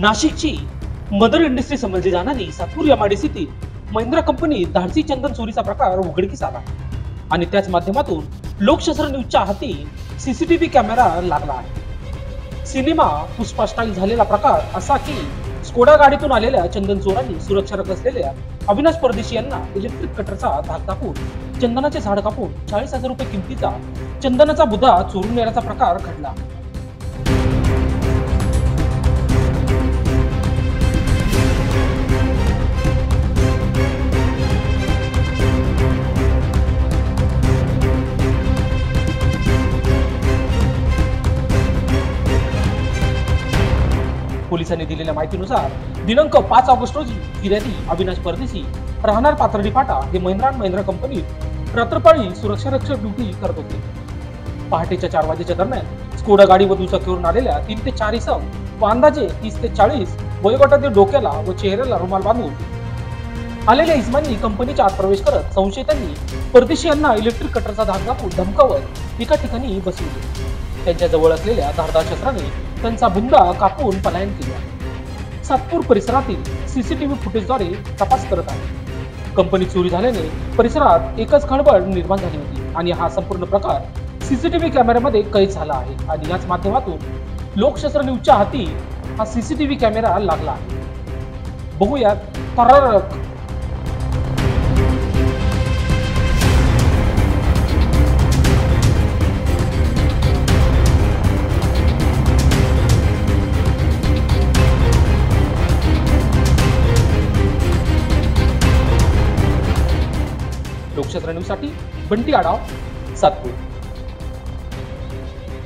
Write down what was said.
नाशिकची mother industry समजली जाणारी सातपूर एमआयडीसीतील महिंद्रा कंपनी धाडसी चंदन चोरीचा प्रकार उघडकीस आला आणि त्याच माध्यमातून लोकशास्त्र न्यूजच्या हाती सीसीटीव्ही कॅमेरा लागला आहे। सिनेमा पुष्पा स्टाईल झालेला प्रकार असा की स्कोडा गाडीतून आलेल्या चंदन चोरांनी सुरक्षारक्षक असलेल्या अविनाश परदेशी यांना इलेक्ट्रिक कटरचा धाक दाखवून चंदनाचे झाड कापून 40,000 रुपये किमतीचा चंदनाचा बुधा चोरून नेण्याचा प्रकार घडला। पोलिसांनी दिलेल्या माहितीनुसार दिनांक 5 ऑगस्ट रोजी फिर्यादी अविनाश परदेशी राहणार पाथर्डी फाटा हे महिंद्रा कंपनीत रात्रपाळी सुरक्षारक्षक ड्युटी करत होते। पहाटेच्या 4 वाजेच्या दरम्यान स्कोडा गाडीवर दुचाकीवरून आलेल्या 3 ते 4 इसम व अंदाजे 30 ते 40 वयोगटातील डोक्याला व चेहऱ्याला रुमाल बांधून आलेल्या इसमांनी कंपनीच्या आत प्रवेश करत संशयितांनी परदेशी यांना इलेक्ट्रिक कटरचा धाक दाखवून धमकावत एका ठिकाणी बसविले। त्यांच्या जवळ असलेल्या धारदार शस्त्राने त्यांचा बुंदा कापून पलायन केले। सातपूर परिसरातील सीसीटीव्ही फुटेजद्वारे तपास करत आहे। कंपनी चोरी झाल्याने परिसरात एकच खळबळ निर्माण झाली होती आणि हा संपूर्ण प्रकार सीसीटीव्ही कॅमेऱ्यामध्ये कैद झाला आहे आणि याच माध्यमातून लोकशास्त्र न्यूजच्या हाती हा सीसीटीव्ही कॅमेरा लागला आहे। बघूयात थरारक लोकशास्त्र न्यूजसाठी बंटी आडाव, सातपूर।